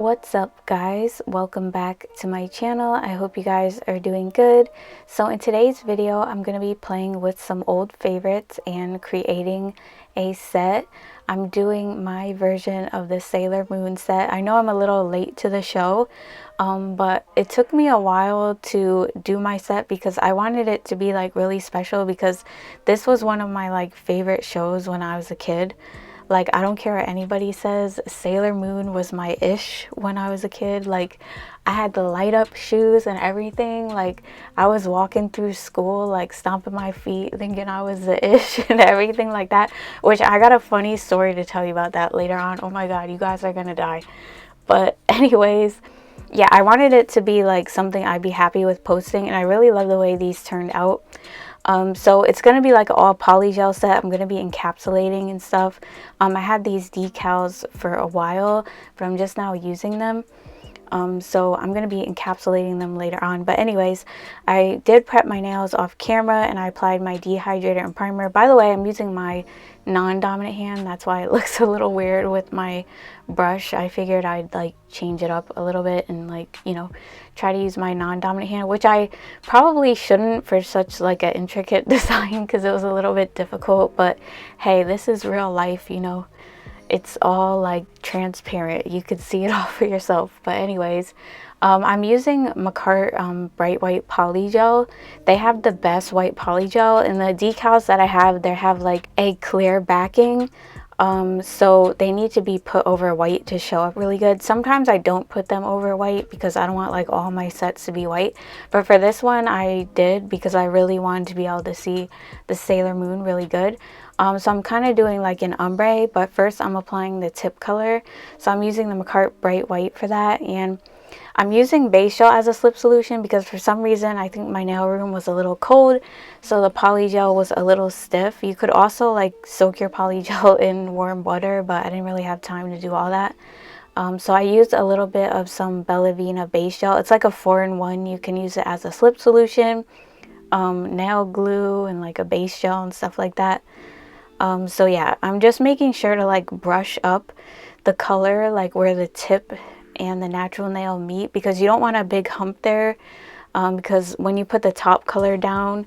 What's up guys, welcome back to my channel. I hope you guys are doing good. So in today's video I'm going to be playing with some old favorites and creating a set. I'm doing my version of the Sailor Moon set. I know I'm a little late to the show, but it took me a while to do my set because I wanted it to be like really special, because this was one of my like favorite shows when I was a kid. Like, I don't care what anybody says, Sailor Moon was my ish when I was a kid. Like, I had the light up shoes and everything. Like, I was walking through school, like, stomping my feet, thinking I was the ish and everything like that. Which, I got a funny story to tell you about that later on. Oh my god, you guys are gonna die. But anyways, yeah, I wanted it to be, like, something I'd be happy with posting. And I really love the way these turned out. So it's going to be like all polygel set. I'm going to be encapsulating and stuff. I had these decals for a while, but I'm just now using them. So I'm going to be encapsulating them later on. But anyways, I did prep my nails off camera and I applied my dehydrator and primer. By the way, I'm using my non-dominant hand. That's why it looks a little weird with my brush. I figured I'd like change it up a little bit and, like, you know, try to use my non-dominant hand, which I probably shouldn't for such like an intricate design because it was a little bit difficult. But hey, this is real life, you know. It's all like transparent, you could see it all for yourself. But anyways, I'm using Makartt bright white polygel. They have the best white polygel, and the decals that I have, they have like a clear backing, so they need to be put over white to show up really good. Sometimes I don't put them over white because I don't want like all my sets to be white, but for this one I did because I really wanted to be able to see the Sailor Moon really good. So I'm kind of doing like an ombre, but first I'm applying the tip color. So I'm using the Makartt bright white for that, and I'm using base gel as a slip solution because for some reason I think my nail room was a little cold, so the polygel was a little stiff. You could also like soak your polygel in warm water, but I didn't really have time to do all that. So I used a little bit of some Bellavena base gel. It's like a 4-in-1. You can use it as a slip solution, nail glue, and like a base gel and stuff like that. So yeah, I'm just making sure to like brush up the color, like where the tip and the natural nail meet, because you don't want a big hump there, because when you put the top color down,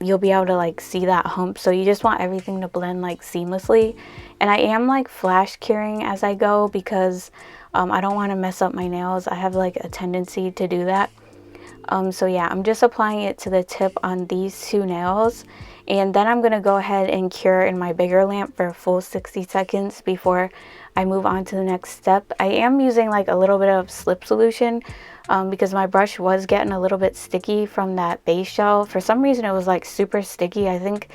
you'll be able to like see that hump. So you just want everything to blend like seamlessly. And I am like flash curing as I go because I don't want to mess up my nails. I have like a tendency to do that. So yeah, I'm just applying it to the tip on these two nails, and then I'm going to go ahead and cure in my bigger lamp for a full 60 seconds before I move on to the next step. I am using like a little bit of slip solution because my brush was getting a little bit sticky from that base gel. For some reason it was like super sticky. I think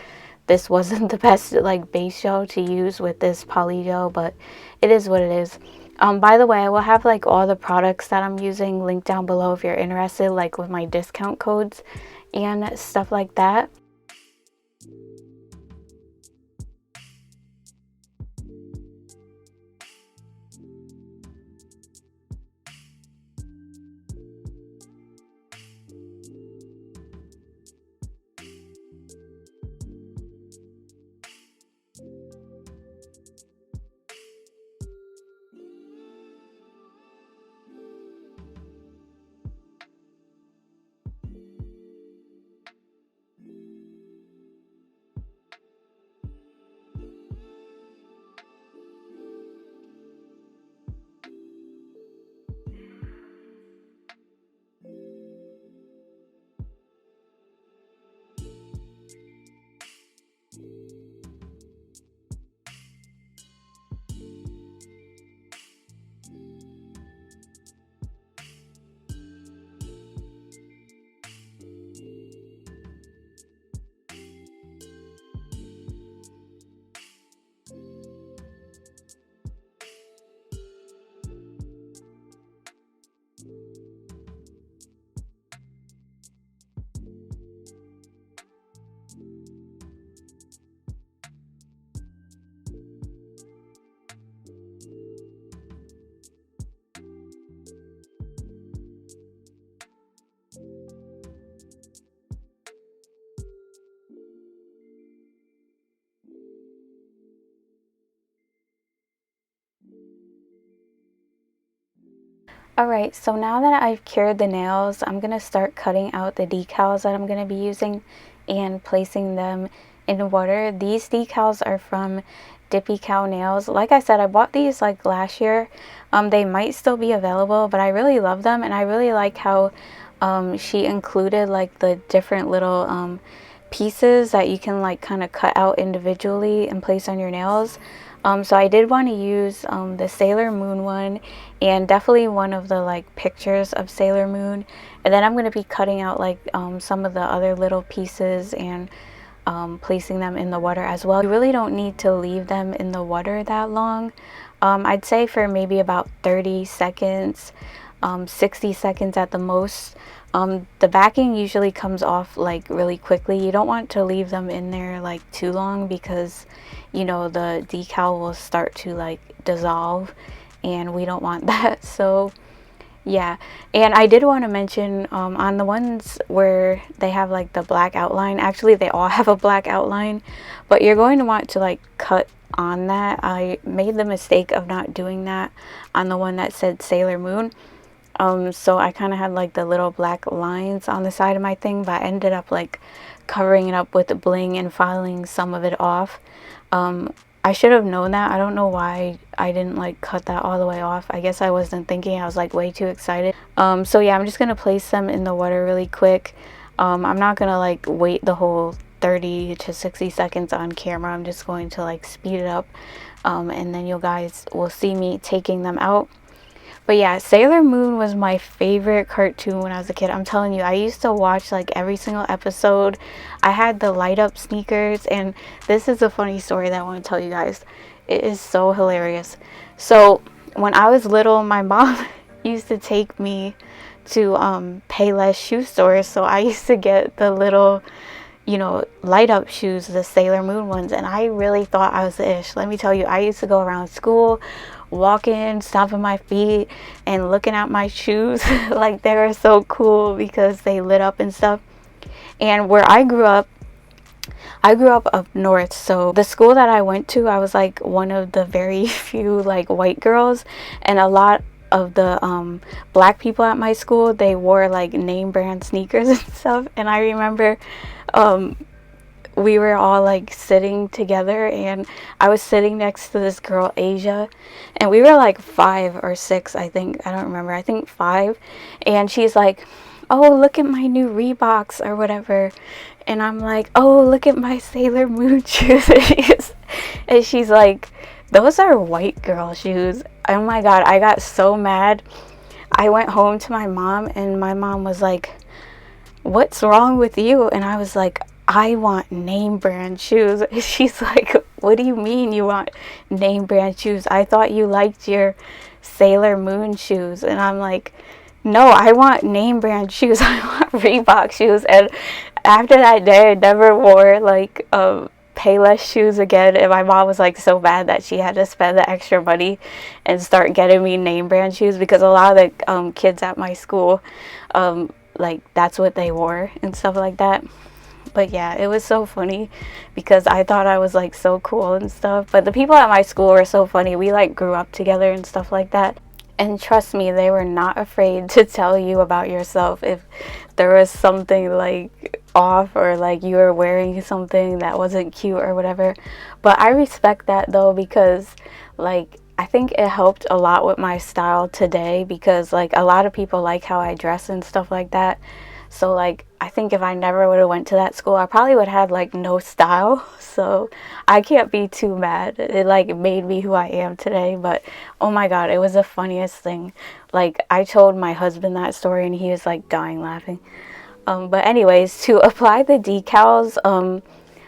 this wasn't the best like base gel to use with this polygel, but it is what it is. By the way, I will have like all the products that I'm using linked down below if you're interested, like with my discount codes and stuff like that. Alright, so now that I've cured the nails, I'm going to start cutting out the decals that I'm going to be using and placing them in water. These decals are from Dippy Cow Nails. Like I said, I bought these like last year. They might still be available, but I really love them, and I really like how she included like the different little pieces that you can like kind of cut out individually and place on your nails. So I did want to use the Sailor Moon one, and definitely one of the like pictures of Sailor Moon. And then I'm going to be cutting out like some of the other little pieces and placing them in the water as well. You really don't need to leave them in the water that long. I'd say for maybe about 30 seconds, 60 seconds at the most. The backing usually comes off like really quickly. You don't want to leave them in there like too long, because you know the decal will start to like dissolve, and we don't want that. So yeah, and I did want to mention on the ones where they have like the black outline, actually they all have a black outline, but you're going to want to like cut on that. I made the mistake of not doing that on the one that said Sailor Moon. So I kind of had like the little black lines on the side of my thing, but I ended up like covering it up with the bling and filing some of it off. I should have known that. I don't know why I didn't like cut that all the way off. I guess I wasn't thinking. I was like way too excited. So yeah, I'm just gonna place them in the water really quick. I'm not gonna like wait the whole 30 to 60 seconds on camera. I'm just going to like speed it up, and then you guys will see me taking them out. But yeah, Sailor Moon was my favorite cartoon when I was a kid. I'm telling you, I used to watch like every single episode. I had the light up sneakers, and this is a funny story that I want to tell you guys. It is so hilarious. So when I was little, my mom used to take me to Payless shoe stores. So I used to get the little, you know, light up shoes, the Sailor Moon ones, and I really thought I was the ish. Let me tell you, I used to go around school walking, stomping my feet and looking at my shoes like they were so cool because they lit up and stuff. And where I grew up up north, so the school that I went to, I was like one of the very few like white girls, and a lot of the black people at my school, they wore like name brand sneakers and stuff. And I remember we were all like sitting together, and I was sitting next to this girl Asia, and we were like 5 or 6, I think, I don't remember, I think 5, and she's like, oh, look at my new Reeboks or whatever, and I'm like, oh, look at my Sailor Moon shoes. And she's like, those are white girl shoes. Oh my god, I got so mad. I went home to my mom, and my mom was like, what's wrong with you? And I was like, I want name brand shoes. She's like, what do you mean you want name brand shoes? I thought you liked your Sailor Moon shoes. And I'm like, no, I want name brand shoes. I want Reebok shoes. And after that day, I never wore like Payless shoes again. And my mom was like so bad that she had to spend the extra money and start getting me name brand shoes, because a lot of the kids at my school, like that's what they wore and stuff like that. But yeah, it was so funny because I thought I was like so cool and stuff. But the people at my school were so funny. We like grew up together and stuff like that. And trust me, they were not afraid to tell you about yourself if there was something like off, or like you were wearing something that wasn't cute or whatever. But I respect that though, because like I think it helped a lot with my style today, because like a lot of people like how I dress and stuff like that. So like I think if I never would have went to that school, I probably would have had like no style. So I can't be too mad. It like made me who I am today. But oh my god, it was the funniest thing. Like I told my husband that story, and he was like dying laughing. But anyways, to apply the decals,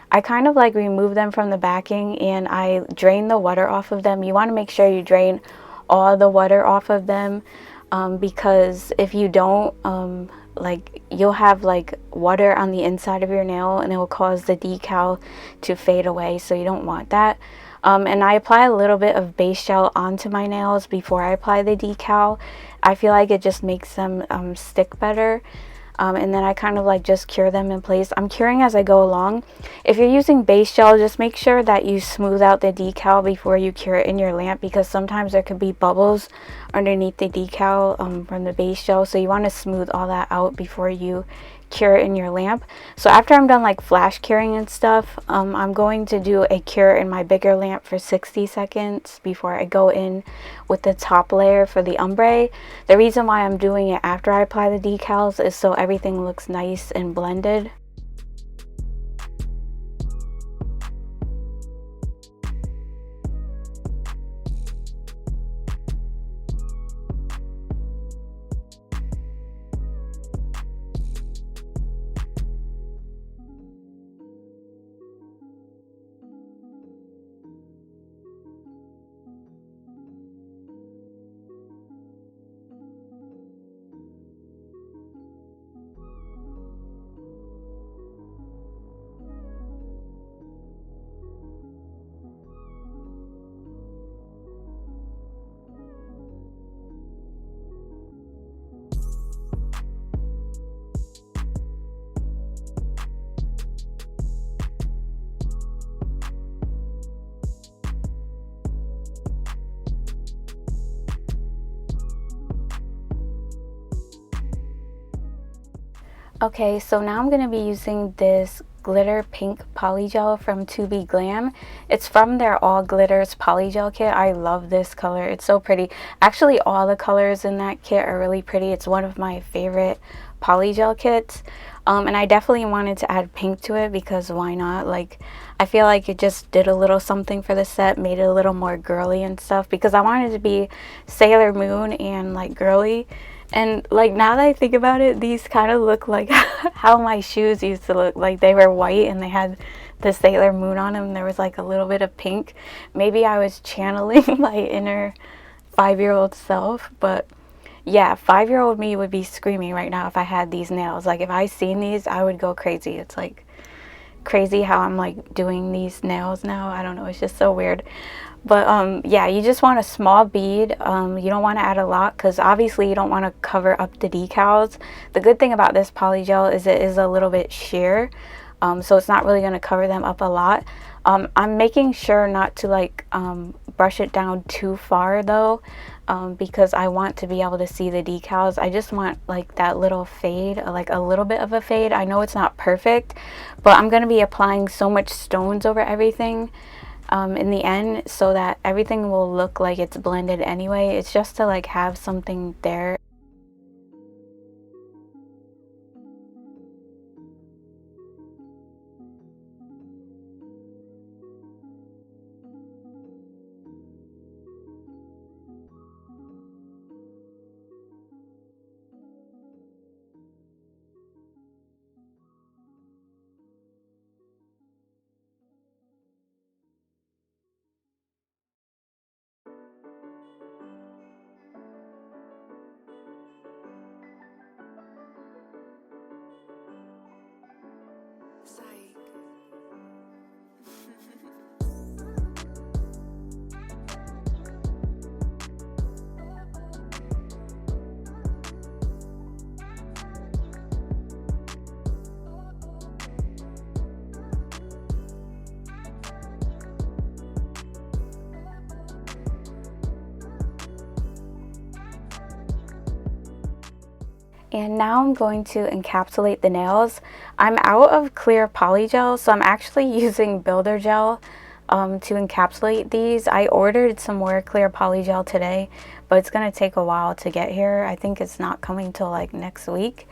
I kind of like remove them from the backing, and I drain the water off of them. You want to make sure you drain all the water off of them, because if you don't, like you'll have like water on the inside of your nail, and it will cause the decal to fade away, so you don't want that. And I apply a little bit of base gel onto my nails before I apply the decal. I feel like it just makes them stick better. and then I kind of like just cure them in place. I'm curing as I go along. If you're using base gel, just make sure that you smooth out the decal before you cure it in your lamp, because sometimes there could be bubbles underneath the decal from the base gel, so you want to smooth all that out before you cure it in your lamp. So after I'm done like flash curing and stuff, I'm going to do a cure in my bigger lamp for 60 seconds before I go in with the top layer for the ombre. The reason why I'm doing it after I apply the decals is so everything looks nice and blended. Okay, so now I'm going to be using this glitter pink polygel from ToBeGlam. It's from their all glitters polygel kit. I love this color. It's so pretty. Actually, all the colors in that kit are really pretty. It's one of my favorite polygel kits. And I definitely wanted to add pink to it because why not? Like, I feel like it just did a little something for the set, made it a little more girly and stuff, because I wanted to be Sailor Moon and like girly. And like now that I think about it, these kind of look like how my shoes used to look. Like they were white and they had the Sailor Moon on them. There was like a little bit of pink. Maybe I was channeling my inner 5-year-old self, but yeah, 5-year-old me would be screaming right now if I had these nails. Like if I seen these, I would go crazy. It's like crazy how I'm like doing these nails now. I don't know, it's just so weird. But yeah, you just want a small bead. You don't want to add a lot because obviously you don't want to cover up the decals. The good thing about this polygel is it is a little bit sheer, so it's not really going to cover them up a lot. I'm making sure not to like brush it down too far though, because I want to be able to see the decals. I just want like that little fade, like a little bit of a fade. I know it's not perfect, but I'm going to be applying so much stones over everything in the end so that everything will look like it's blended anyway. It's just to like have something there. Zyeq. And now I'm going to encapsulate the nails. I'm out of clear polygel, so I'm actually using builder gel to encapsulate these. I ordered some more clear polygel today, but it's going to take a while to get here. I think it's not coming till like next week.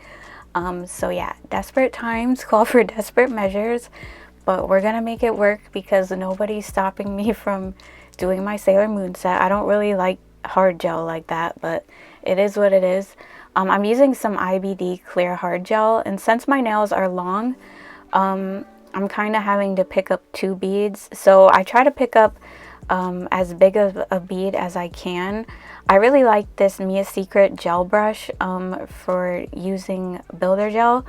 So yeah, desperate times call for desperate measures, but we're gonna make it work because nobody's stopping me from doing my Sailor Moon set. I don't really like hard gel like that, but it is what it is. I'm using some IBD clear hard gel, and since my nails are long, I'm kind of having to pick up 2 beads. So I try to pick up as big of a bead as I can. I really like this Mia Secret gel brush for using builder gel.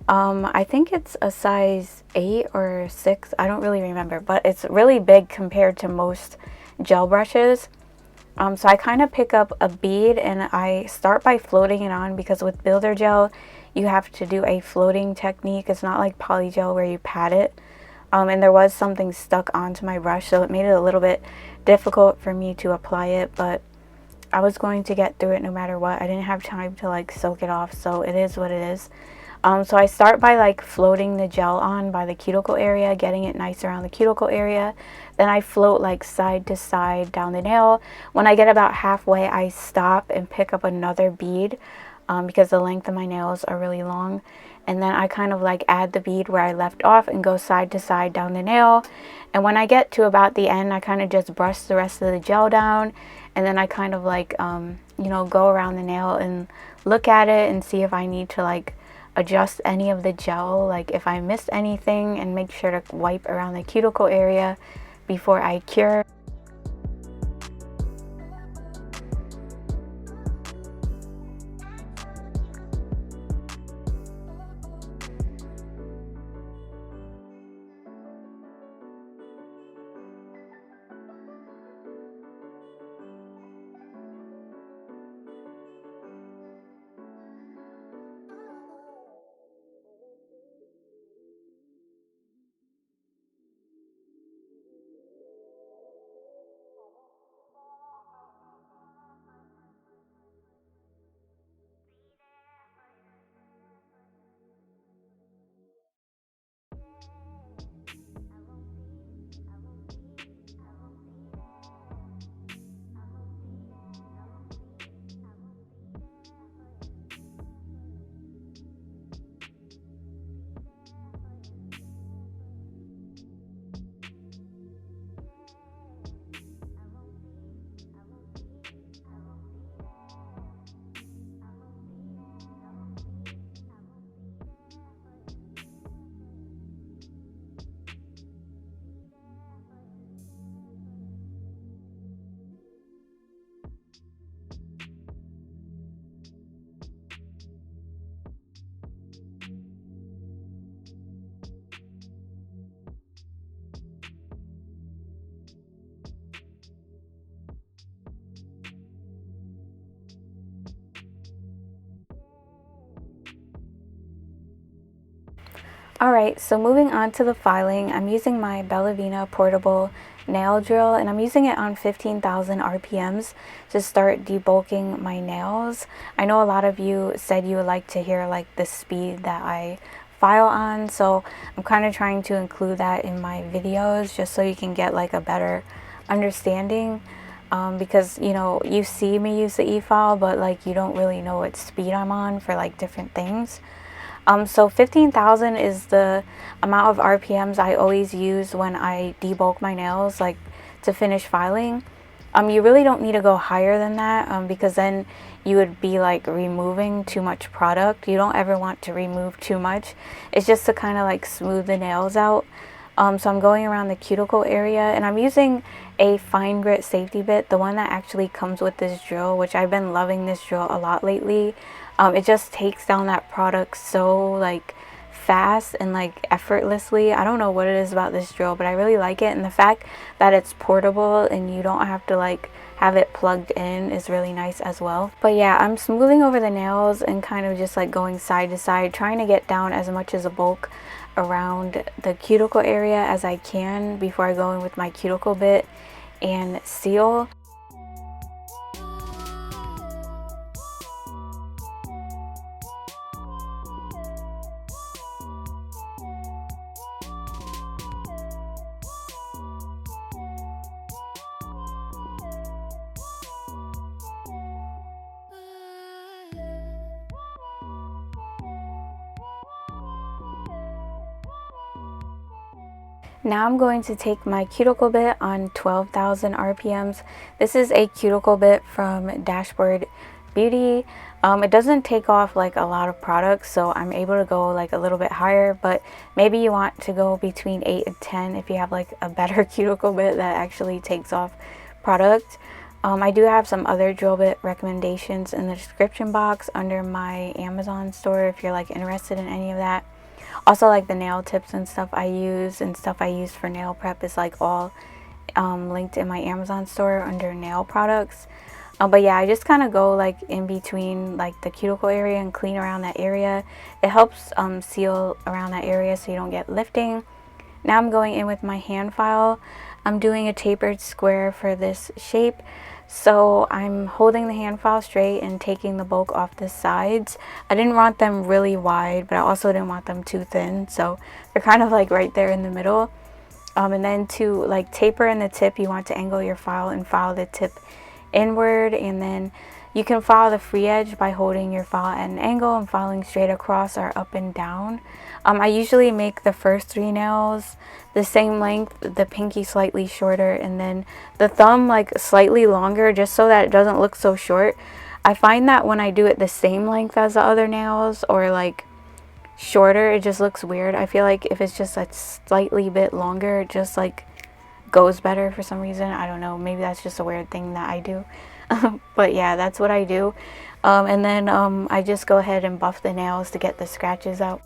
I think it's a size 8 or 6, I don't really remember, but it's really big compared to most gel brushes. So I kind of pick up a bead and I start by floating it on, because with builder gel you have to do a floating technique. It's not like polygel where you pat it. And there was something stuck onto my brush, so it made it a little bit difficult for me to apply it, but I was going to get through it no matter what. I didn't have time to like soak it off, so it is what it is. So I start by like floating the gel on by the cuticle area, getting it nice around the cuticle area. Then I float like side to side down the nail. When I get about halfway, I stop and pick up another bead because the length of my nails are really long. And then I kind of like add the bead where I left off and go side to side down the nail. And when I get to about the end, I kind of just brush the rest of the gel down. And then I kind of like, you know, go around the nail and look at it and see if I need to like adjust any of the gel, like if I missed anything, and make sure to wipe around the cuticle area before I cure. Alright, so moving on to the filing, I'm using my Bellavena portable nail drill, and I'm using it on 15,000 RPMs to start debulking my nails. I know a lot of you said you would like to hear like the speed that I file on, so I'm kind of trying to include that in my videos just so you can get like a better understanding. Because you know, you see me use the e-file, but like you don't really know what speed I'm on for like different things. So 15,000 is the amount of RPMs I always use when I debulk my nails, like to finish filing. You really don't need to go higher than that because then you would be like removing too much product. You don't ever want to remove too much. It's just to kind of like smooth the nails out. So I'm going around the cuticle area, and I'm using a fine grit safety bit, the one that actually comes with this drill, which I've been loving this drill a lot lately. It just takes down that product so like fast and like effortlessly. I don't know what it is about this drill, but I really like it, and the fact that it's portable and you don't have to like have it plugged in is really nice as well. But yeah, I'm smoothing over the nails and kind of just like going side to side, trying to get down as much as a bulk around the cuticle area as I can before I go in with my cuticle bit and seal. Now I'm going to take my cuticle bit on 12,000 RPMs. This is a cuticle bit from Dashboard Beauty. It doesn't take off like a lot of products, so I'm able to go like a little bit higher, but maybe you want to go between 8 and 10 if you have like a better cuticle bit that actually takes off product. I do have some other drill bit recommendations in the description box under my Amazon store if you're like interested in any of that. Also, like the nail tips and stuff I use and stuff I use for nail prep is like all linked in my Amazon store under nail products. But yeah, I just kind of go like in between like the cuticle area and clean around that area. It helps seal around that area so you don't get lifting. Now I'm going in with my hand file. I'm doing a tapered square for this shape. So I'm holding the hand file straight and taking the bulk off the sides. I didn't want them really wide, but I also didn't want them too thin. So they're kind of like right there in the middle. And then to like taper in the tip, you want to angle your file and file the tip inward, and then you can file the free edge by holding your file at an angle and filing straight across or up and down. I usually make the first 3 nails the same length, the pinky slightly shorter, and then the thumb like slightly longer, just so that it doesn't look so short. I find that when I do it the same length as the other nails or like shorter, it just looks weird. I feel like if it's just a slightly bit longer, it just like goes better for some reason. I don't know, maybe that's just a weird thing that I do. But yeah, that's what I do. And then I just go ahead and buff the nails to get the scratches out.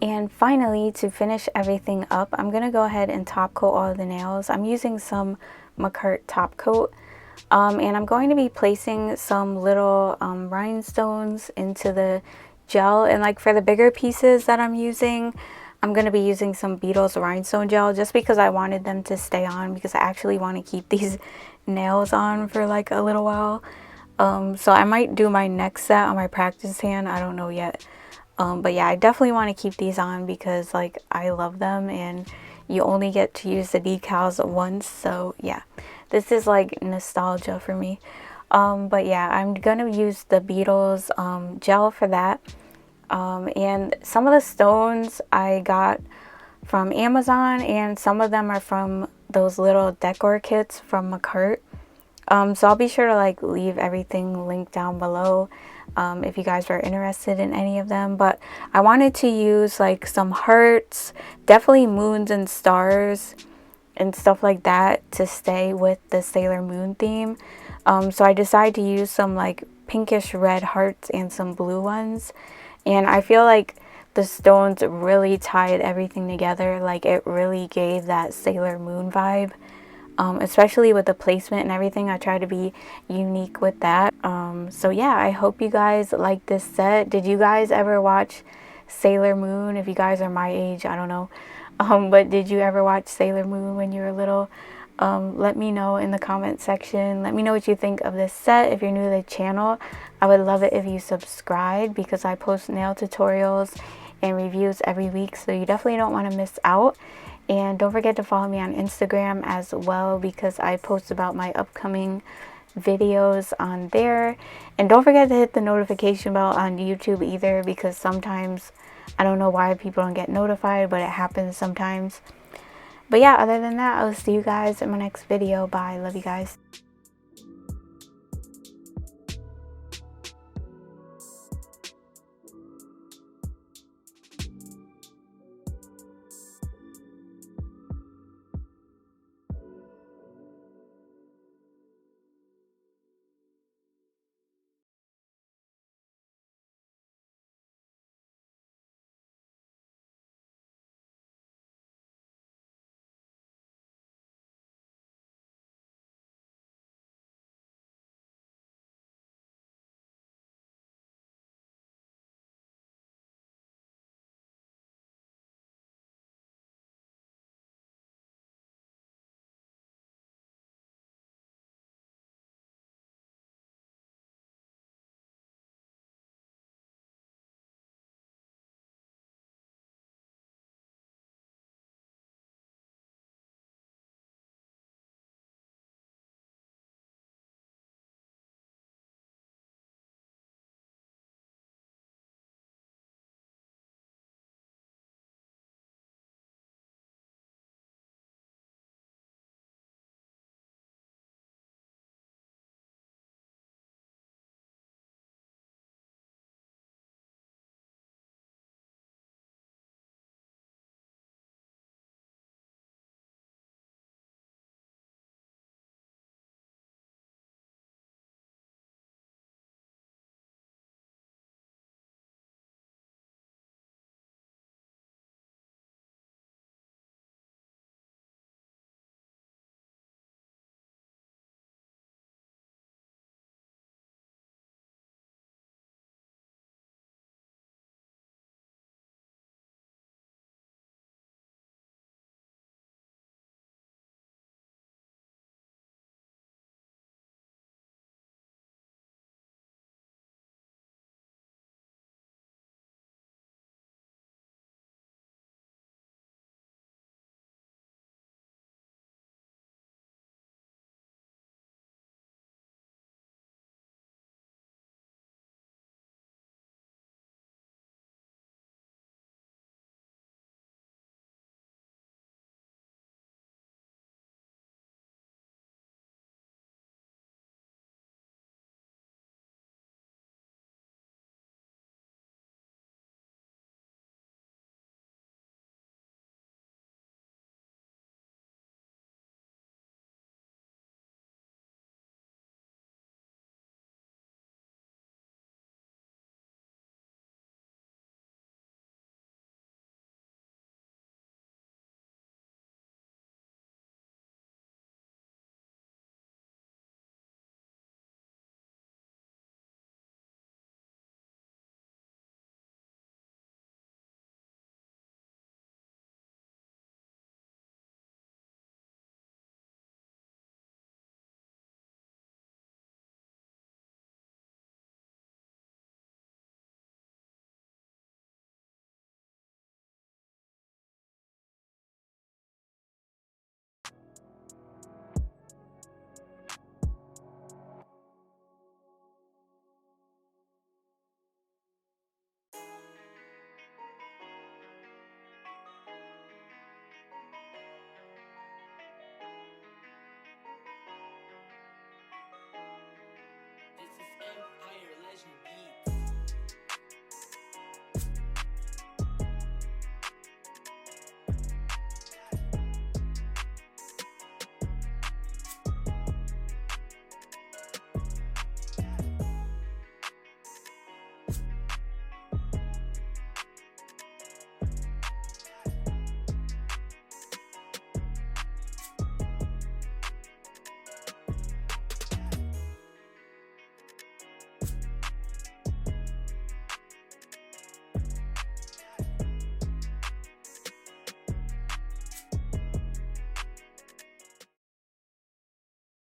And finally, to finish everything up, I'm going to go ahead and top coat all of the nails. I'm using some Makartt top coat. And I'm going to be placing some little rhinestones into the gel. And like for the bigger pieces that I'm using, I'm going to be using some Beetles rhinestone gel just because I wanted them to stay on, because I actually want to keep these nails on for like a little while. So I might do my next set on my practice hand. I don't know yet. But yeah, I definitely want to keep these on because like I love them and you only get to use the decals once. So yeah, this is like nostalgia for me. But yeah, I'm gonna use the Beetles gel for that. And some of the stones I got from Amazon, and some of them are from those little decor kits from Makartt. So I'll be sure to like leave everything linked down below if you guys are interested in any of them. But I wanted to use like some hearts, definitely moons and stars and stuff like that to stay with the Sailor Moon theme. So I decided to use some like pinkish red hearts and some blue ones. And I feel like the stones really tied everything together. Like it really gave that Sailor Moon vibe. Especially with the placement and everything. I try to be unique with that. So yeah, I hope you guys like this set. Did you guys ever watch Sailor Moon? If you guys are my age, I don't know. But did you ever watch Sailor Moon when you were little? Let me know in the comment section. Let me know what you think of this set. If you're new to the channel, I would love it if you subscribe because I post nail tutorials and reviews every week, so you definitely don't want to miss out. And don't forget to follow me on Instagram as well because I post about my upcoming videos on there. And don't forget to hit the notification bell on YouTube either because sometimes I don't know why people don't get notified, but it happens sometimes. But yeah, other than that, I'll see you guys in my next video. Bye. Love you guys.